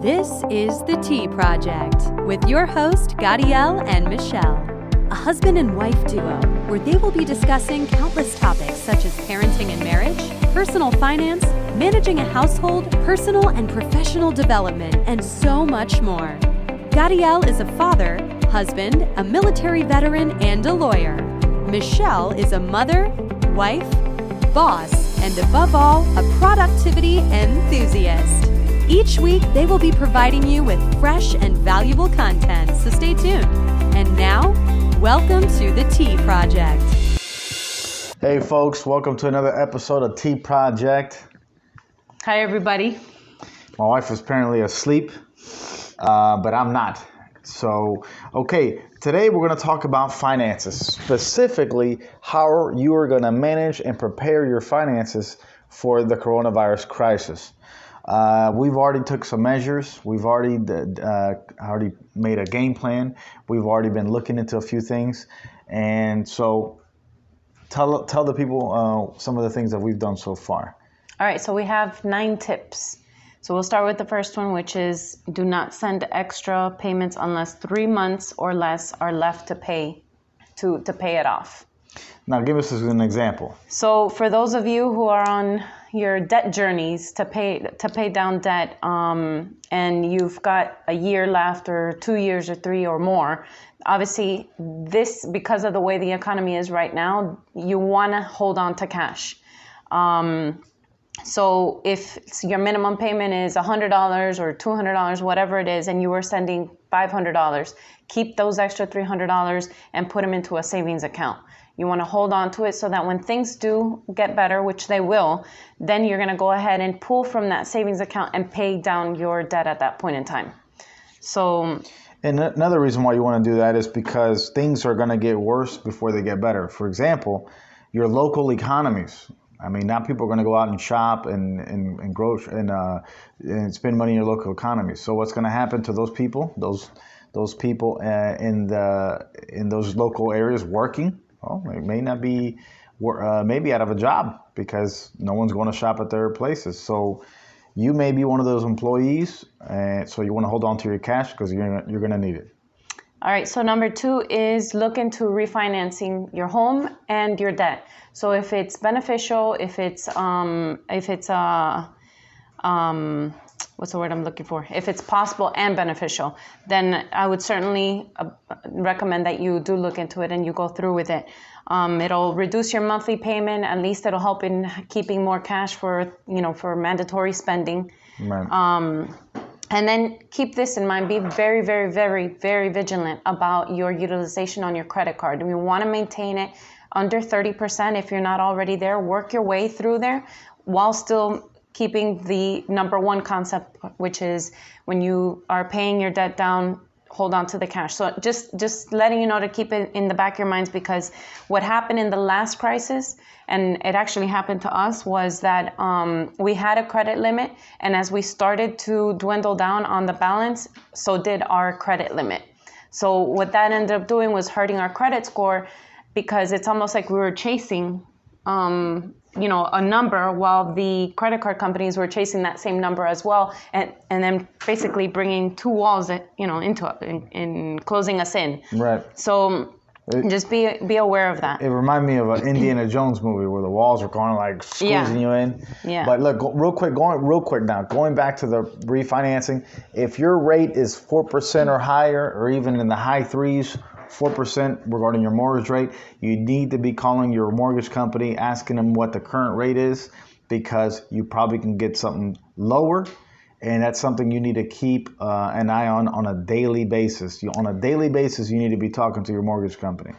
This is The Tea Project with your host, Gadiel and Michelle, a husband and wife duo where they will be discussing countless topics such as parenting and marriage, personal finance, managing a household, personal and professional development, and so much more. Gadiel is a father, husband, a military veteran, and a lawyer. Michelle is a mother, wife, boss, and above all, a productivity enthusiast. Each week, they will be providing you with fresh and valuable content, so stay tuned. And now, welcome to The Tea Project. Hey folks, welcome to another episode of Tea Project. Hi everybody. My wife is apparently asleep, but I'm not. So, okay, today we're going to talk about finances, specifically how you are going to manage and prepare your finances for the coronavirus crisis. We've already took some measures. We've already made a game plan. We've already been looking into a few things. And so tell the people some of the things that we've done so far. All right, so we have 9 tips. So we'll start with the first one, which is do not send extra payments unless 3 months or less are left to pay it off. Now, give us an example. So for those of you who are on your debt journeys to pay down debt, and you've got a year left or 2 years or 3 or more, obviously this, because of the way the economy is right now, you want to hold on to cash. So if your minimum payment is $100 or $200, whatever it is, and you were sending $500, keep those extra $300 and put them into a savings account. You want to hold on to it so that when things do get better, which they will, then you're going to go ahead and pull from that savings account and pay down your debt at that point in time. So, and another reason why you want to do that is because things are going to get worse before they get better. For example, your local economies. I mean, now people are going to go out and shop and and spend money in your local economy. So what's going to happen to those people? Those people in those local areas working. Well, they may not be, maybe out of a job because no one's going to shop at their places. So you may be one of those employees, and so you want to hold on to your cash because you're going to need it. All right. So number 2 is look into refinancing your home and your debt. So if it's beneficial, if it's what's the word I'm looking for? If it's possible and beneficial, then I would certainly recommend that you do look into it and you go through with it. It'll reduce your monthly payment. At least it'll help in keeping more cash for mandatory spending. Right. And then keep this in mind. Be very, very, very, very vigilant about your utilization on your credit card. We want to maintain it under 30%. If you're not already there, work your way through there while still keeping the number 1 concept, which is when you are paying your debt down, hold on to the cash. So just letting you know to keep it in the back of your minds, because what happened in the last crisis, and it actually happened to us, was that we had a credit limit, and as we started to dwindle down on the balance, so did our credit limit. So what that ended up doing was hurting our credit score, because it's almost like we were chasing a number while the credit card companies were chasing that same number as well, and then basically bringing 2 walls in closing us in. Right. So just be aware of that. It reminded me of an Indiana Jones movie where the walls are kind of like squeezing you in. Yeah. But look, going back to the refinancing, if your rate is 4% or higher, or even in the high 3s, 4% regarding your mortgage rate, you need to be calling your mortgage company, asking them what the current rate is, because you probably can get something lower, and that's something you need to keep an eye on a daily basis. On a daily basis, you need to be talking to your mortgage company.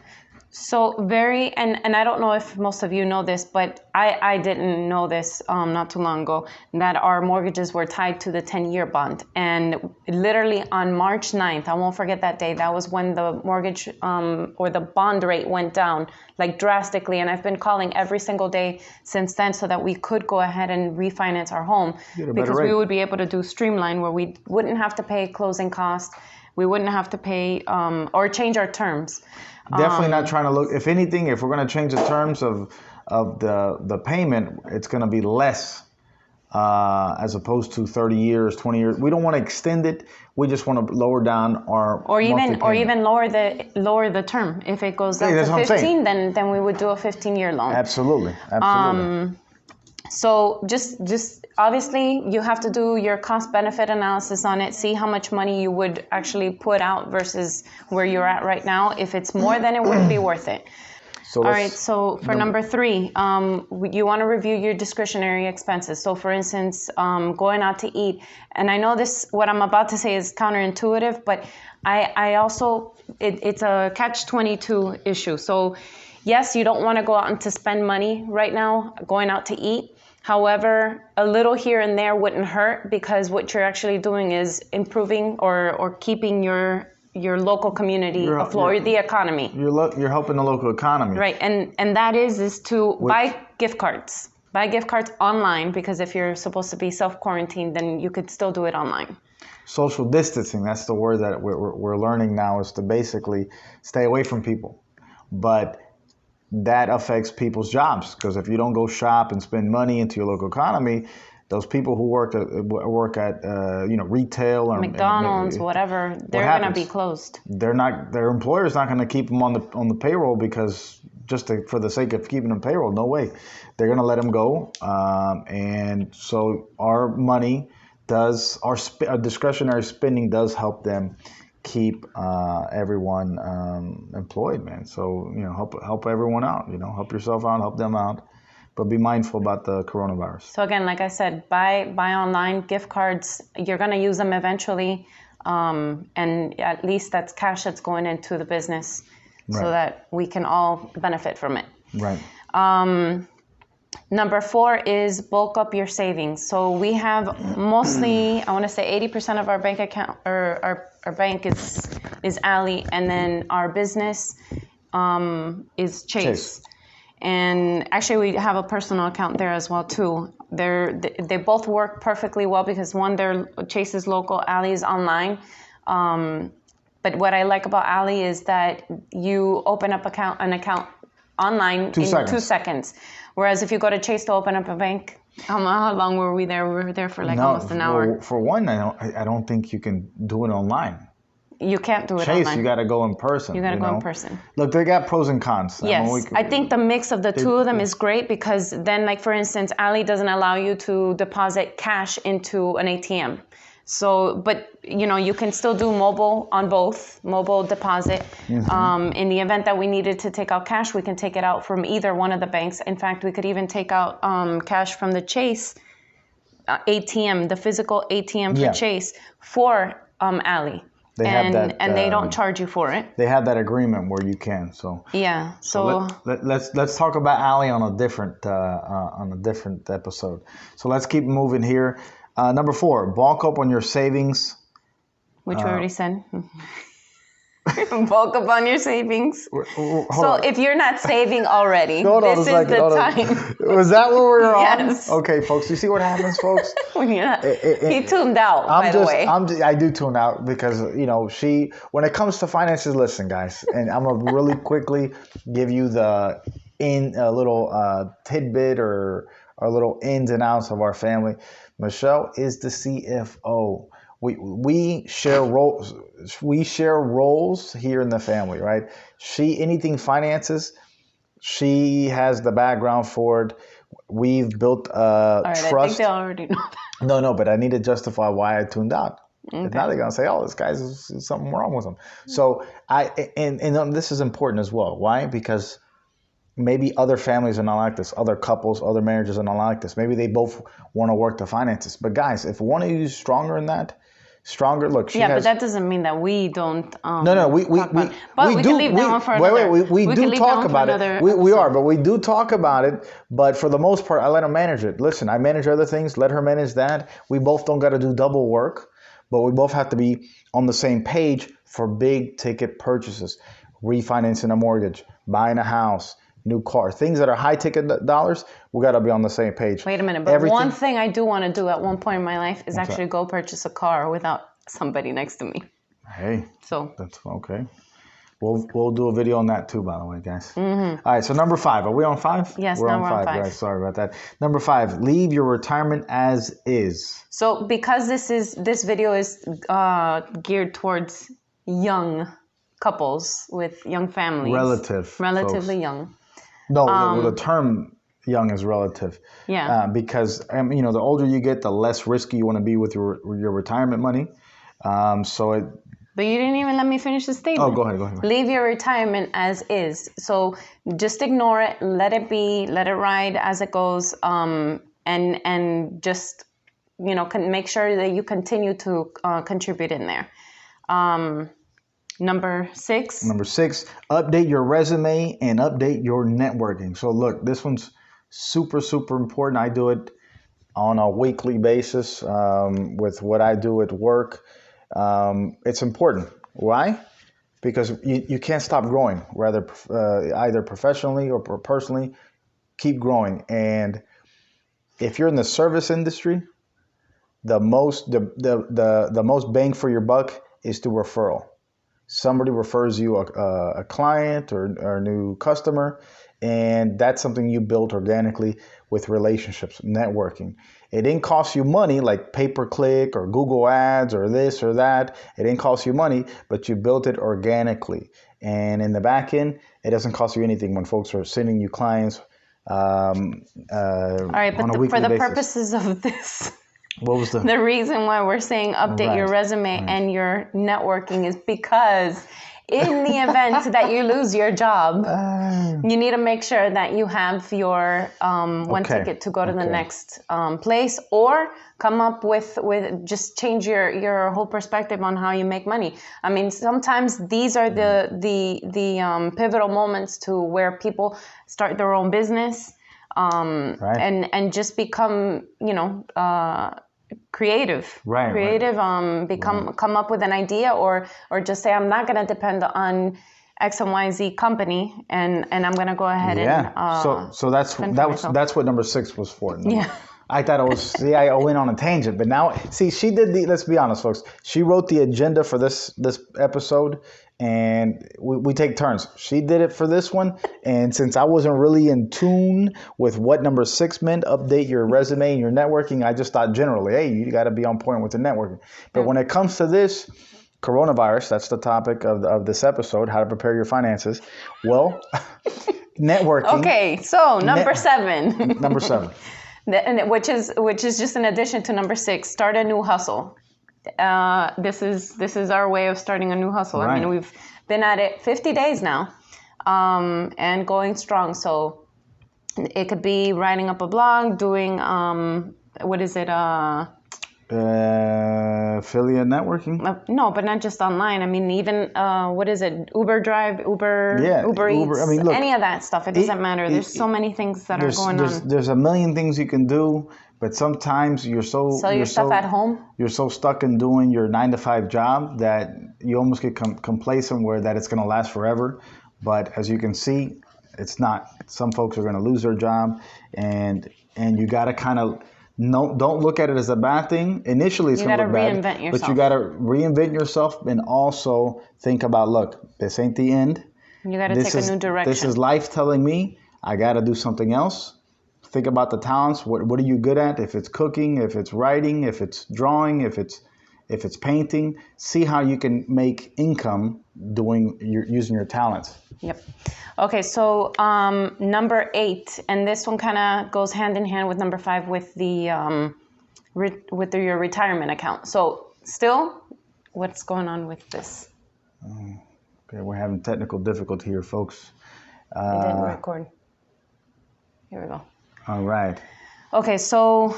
So and I don't know if most of you know this, but I didn't know this not too long ago, that our mortgages were tied to the 10-year bond. And literally on March 9th, I won't forget that day, that was when the mortgage or the bond rate went down like drastically. And I've been calling every single day since then so that we could go ahead and refinance our home, because we would be able to do streamline, where we wouldn't have to pay closing costs. We wouldn't have to pay or change our terms. Definitely not trying to look. If anything, if we're going to change the terms of the payment, it's going to be less as opposed to 30 years, 20 years. We don't want to extend it. We just want to lower down our or even lower the term. If it goes down to 15, then we would do a 15-year loan. Absolutely. So just obviously you have to do your cost benefit analysis on it, see how much money you would actually put out versus where you're at right now. If it's more, then it wouldn't be worth it. All right, so for number 3, you want to review your discretionary expenses. So for instance, going out to eat. And I know what I'm about to say is counterintuitive, but I also, it's a catch-22 issue. So yes, you don't want to go out and to spend money right now going out to eat. However, a little here and there wouldn't hurt, because what you're actually doing is improving or keeping your local community afloat, the economy. You're helping the local economy. Right, and that is to buy gift cards. Buy gift cards online, because if you're supposed to be self-quarantined, then you could still do it online. Social distancing, that's the word that we're learning now, is to basically stay away from people. But that affects people's jobs, because if you don't go shop and spend money into your local economy, those people who work at retail or McDonald's, whatever, they're going to be closed. Their employer's not going to keep them on the payroll, because for the sake of keeping them payroll, no way. They're going to let them go. And so our money our discretionary spending does help them keep everyone employed, man. So, help everyone out, help yourself out, help them out. But be mindful about the coronavirus. So again, like I said, buy online gift cards. You're going to use them eventually. And at least that's cash that's going into the business, so that we can all benefit from it. Right. Number 4 is bulk up your savings. So we have mostly, I want to say 80% of our bank account, or our bank is Ally, and then our business is Chase. And actually, we have a personal account there as well too. They both work perfectly well, because Chase is local, Ally is online. But what I like about Ally is that you open up an account online in 2 seconds. Whereas if you go to Chase to open up a bank, how long were we there? We were there for almost an hour. For one, I don't think you can do it online. You can't do it Chase, online. you got to go in person. You got to go in person. Look, they got pros and cons. Yes, I think the mix of the two of them is great, because then, like for instance, Ally doesn't allow you to deposit cash into an ATM. So, but you can still do mobile on both, mobile deposit. Mm-hmm. In the event that we needed to take out cash, we can take it out from either one of the banks. In fact, we could even take out cash from the Chase ATM, the physical ATM for Chase, for Ally. And they don't charge you for it. They have that agreement where you can. So yeah. So let's talk about Ally on a different episode. So let's keep moving here. Number 4, bulk up on your savings. Which we already said. Bulk up on your savings. So if you're not saving already, this is the time. Was that what we were on? Yes. Okay, folks. You see what happens, folks? He tuned out, by the way. I do tune out, because, when it comes to finances, listen, guys, and I'm going to really quickly give you a little tidbit or a little ins and outs of our family. Michelle is the CFO. We share roles. We share roles here in the family, right? Anything finances, she has the background for it. We've built trust. I think they already know that. No, but I need to justify why I tuned out. Okay. If not, they're gonna say, "Oh, this guy's something wrong with him." So and this is important as well. Why? Because maybe other families are not like this. Other couples, other marriages are not like this. Maybe they both want to work the finances. But guys, if one of you is stronger in that. Look, but that doesn't mean that we don't. No, we do leave that one for another. We do talk about it. But we do talk about it. But for the most part, I let her manage it. Listen, I manage other things. Let her manage that. We both don't got to do double work, but we both have to be on the same page for big ticket purchases, refinancing a mortgage, buying a house, new car, things that are high ticket dollars. We got to be on the same page. Wait a minute, but one thing I do want to do at one point in my life is actually go purchase a car without somebody next to me. Hey, so that's okay. We'll do a video on that too, by the way, guys. All right, so number 5. Are we on 5? Yes, we're now on we're on 5. Right, sorry about that. Number 5, leave your retirement as is. So because this video is geared towards young couples with young families. Relatively folks. young. No, the term young is relative. Yeah. Because the older you get, the less risky you want to be with your retirement money. But you didn't even let me finish the statement. Oh, go ahead. Leave your retirement as is. So just ignore it, let it be, let it ride as it goes, and just make sure that you continue to contribute in there. Number 6. Number 6, update your resume and update your networking. So look, this one's super, super important. I do it on a weekly basis with what I do at work. It's important. Why? Because you can't stop growing, either professionally or personally. Keep growing. And if you're in the service industry, the most bang for your buck is through referral. Somebody refers you a client or a new customer, and that's something you built organically with relationships, networking. It didn't cost you money like pay-per-click or Google Ads or this or that. It didn't cost you money, but you built it organically. And in the back end, it doesn't cost you anything when folks are sending you clients all right, but for the purposes of this, what was the reason why we're saying update your resume and your networking is because in the event that you lose your job, you need to make sure that you have your one ticket to go to the next place, or come up with just change your whole perspective on how you make money. I mean, sometimes these are the pivotal moments to where people start their own business and just become creative. Come up with an idea, or just say, I'm not going to depend on X and Y Z company, and I'm going to go ahead and so that's what number 6 was for. Yeah. I thought it was, I went on a tangent, but now, she did let's be honest, folks. She wrote the agenda for this episode, and we take turns. She did it for this one, and since I wasn't really in tune with what number 6 meant, update your resume and your networking, I just thought generally, hey, you got to be on point with the networking. But when it comes to this, coronavirus, that's the topic of this episode, how to prepare your finances. Well, networking. Okay, so number 7. Number 7. Which is just an addition to number 6. Start a new hustle. This is our way of starting a new hustle. Right. I mean, we've been at it 50 days now, and going strong. So it could be writing up a blog, doing affiliate networking. No, but not just online. I mean, even Uber Drive, Uber Eats, I mean, look, any of that stuff. It doesn't matter. There's so many things that are going on. There's a million things you can do, but sometimes you're stuff at home. You're so stuck in doing your 9-to-5 job that you almost get complacent where that it's going to last forever. But as you can see, it's not. Some folks are going to lose their job, and you got to kind of. No, don't look at it as a bad thing. Initially, it's going to look bad. You got to reinvent yourself. But you got to reinvent yourself, and also think about, look, this ain't the end. You got to take a new direction. This is life telling me I got to do something else. Think about the talents. What are you good at? If it's cooking, if it's writing, if it's drawing, if it's painting, see how you can make income using your talents. Yep. Okay, so number 8, and this one kind of goes hand in hand with number 5 with your retirement account. So still, what's going on with this? Okay, we're having technical difficulty here, folks. It didn't record. Here we go. All right. Okay, so.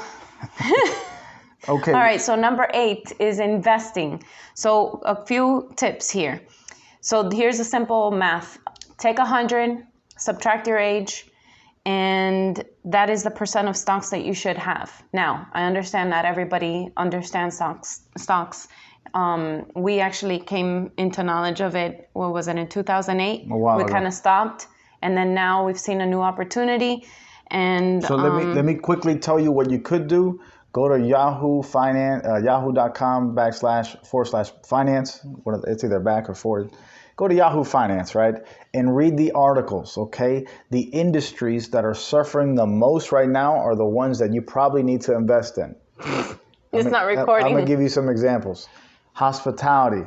Okay. All right, so number 8 is investing. So a few tips here. So here's a simple math. Take 100, subtract your age, and that is the percent of stocks that you should have. Now, I understand not everybody understands stocks. We actually came into knowledge of it, what was it, in 2008? A while we ago. kind of stopped, and then now we've seen a new opportunity. And so let me quickly tell you what you could do. Go to yahoo.com//finance. It's either back or forward. go to Yahoo Finance, right, and read the articles, okay? The industries that are suffering the most right now are the ones that you probably need to invest in. It's not recording. I'm going to give you some examples. Hospitality.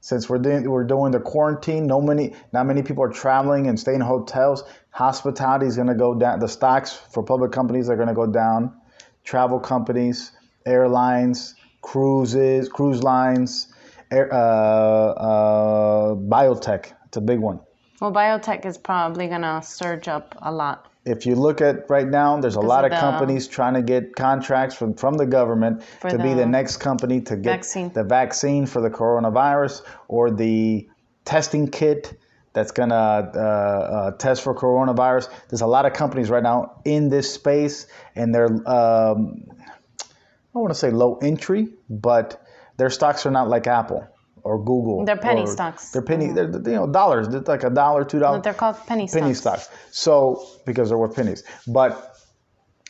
Since we're doing the quarantine, not many people are traveling and staying in hotels. Hospitality is going to go down. The stocks for public companies are going to go down. Travel companies, airlines, cruise lines, biotech. It's a big one. Well, biotech is probably going to surge up a lot. If you look at right now, there's a lot of companies trying to get contracts from the government to be the next company to get the vaccine for the coronavirus or the testing kit that's going to test for coronavirus. There's a lot of companies right now in this space, and they're, I don't want to say low entry, but their stocks are not like Apple or Google. They're penny stocks. They're penny. They're dollars. They're like $1, $2. No, they're called penny stocks. Penny stocks. So because they're worth pennies. But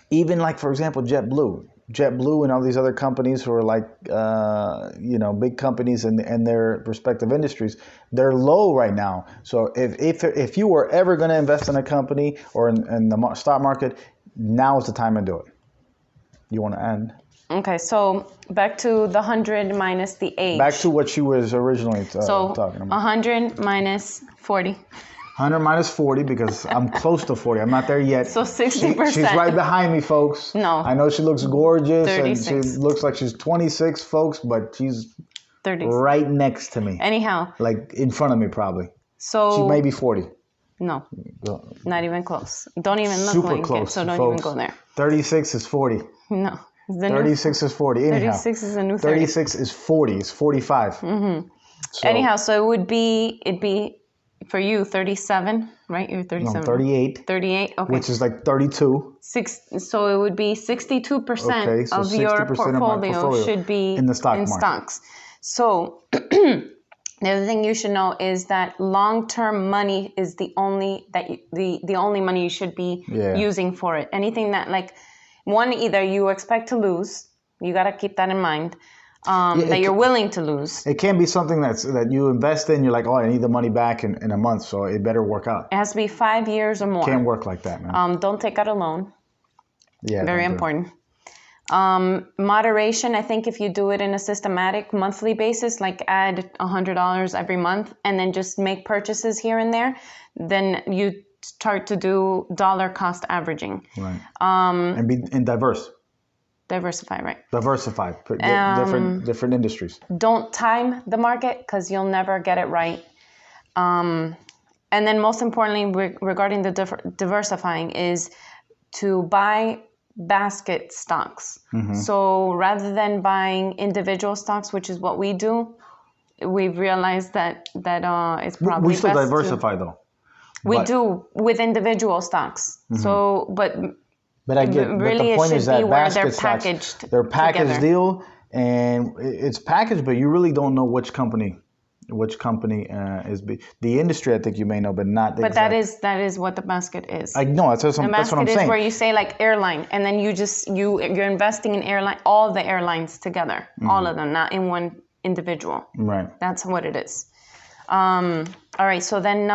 even like, for example, JetBlue and all these other companies who are like big companies in their respective industries, they're low right now. So if you were ever going to invest in a company or in the stock market, now is the time to do it. You want to add? Okay, so back to the 100 minus the age. Back to what she was originally talking about. 100 minus 40. 100 minus 40 because I'm close to 40. I'm not there yet. So 60%. She's right behind me, folks. No. I know she looks gorgeous 36. and she looks like she's 26, folks, but she's 36. right next to me. Anyhow. Like in front of me, probably. So she may be 40. No, not even close. Don't even look super like close, it, so don't folks. even go there. 36 is 40. No. 36 is 40. Anyhow, 36 is a new 30. 36 is 40. It's 45. Mm-hmm. So, anyhow, so it'd be for you 37, right? You're 37. No, 38. 38, okay. Which is like 32. So it would be 62% so of 60% your of my portfolio should be in the stock market. Stocks. So the other thing you should know is that long-term money is the only money you should be using for it. Anything that either you expect to lose, you got to keep that in mind, that you're willing to lose. It can't be something that you invest in, you're like, oh, I need the money back in a month, so it better work out. It has to be 5 years or more. Can't work like that, man. Don't take out a loan. Yeah, very important. Moderation, I think if you do it in a systematic monthly basis, like add $100 every month and then just make purchases here and there, then you start to do dollar cost averaging. Right. And diversify, right? Diversify. Different industries. Don't time the market because you'll never get it right. And then most importantly, regarding the diversifying is to buy basket stocks. Mm-hmm. So rather than buying individual stocks, which is what we do, we've realized that it's probably we still best diversify though. We do with individual stocks. Mm-hmm. So, but I get. Really, but the point it is should that be where basket they're stocks, packaged. They're packaged together. deal, and it's packaged, but you really don't know which company is the industry. I think you may know, but not. But that is what the basket is. I know. That's what I'm saying. The basket is where you say like airline, and then you're investing in airline, all the airlines together, all of them, not in one individual. Right. That's what it is. All right. So then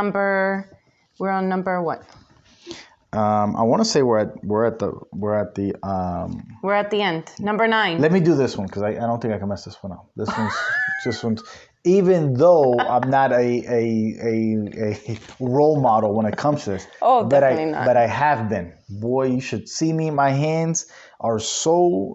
we're on number what? I want to say we're at the end. Number 9. Let me do this one because I don't think I can mess this one up. This one's even though I'm not a role model when it comes to this. Oh, definitely not. But I have been. Boy, you should see me. My hands are so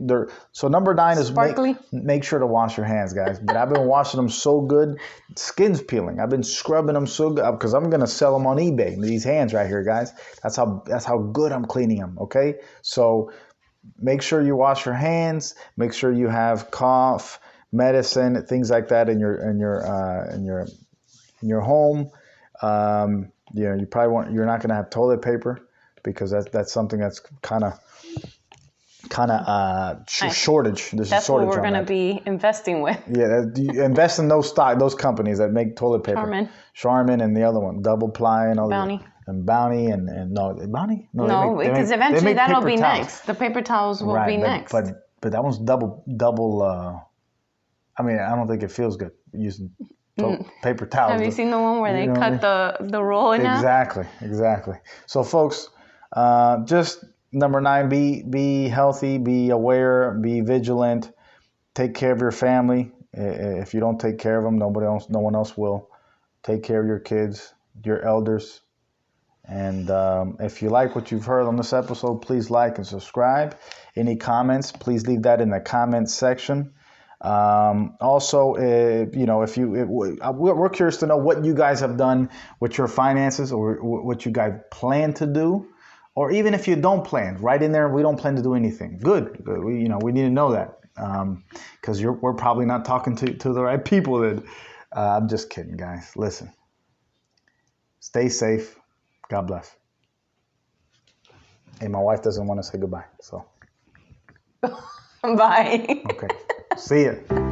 number 9 is sparkly. Make sure to wash your hands, guys. But I've been washing them so good, skin's peeling. I've been scrubbing them so good because I'm gonna sell them on eBay. These hands right here, guys. That's how good I'm cleaning them. Okay, so make sure you wash your hands. Make sure you have cough medicine, things like that in your home. You're not gonna have toilet paper because that's something that's kind of shortage. There's that's a shortage. What we're going to be investing with. Yeah, you invest in those companies that make toilet paper. Charmin and the other one, Double Ply and all Bounty. And Bounty and no Bounty. No, because eventually that'll be next. The paper towels will be next. But that one's double. I mean, I don't think it feels good using paper towels. Have you seen the one where they know what I cut the roll in half? Exactly. So, folks, just number 9: be healthy, be aware, be vigilant, take care of your family. If you don't take care of them, no one else will. Take care of your kids, your elders. And if you like what you've heard on this episode, please like and subscribe. Any comments, please leave that in the comments section. Also, we're curious to know what you guys have done with your finances, or what you guys plan to do, or even if you don't plan, write in there, we don't plan to do anything. Good. We need to know that, because we're probably not talking to the right people. Then I'm just kidding, guys. Listen, stay safe. God bless. Hey, my wife doesn't want to say goodbye, so. Bye. Okay. See ya.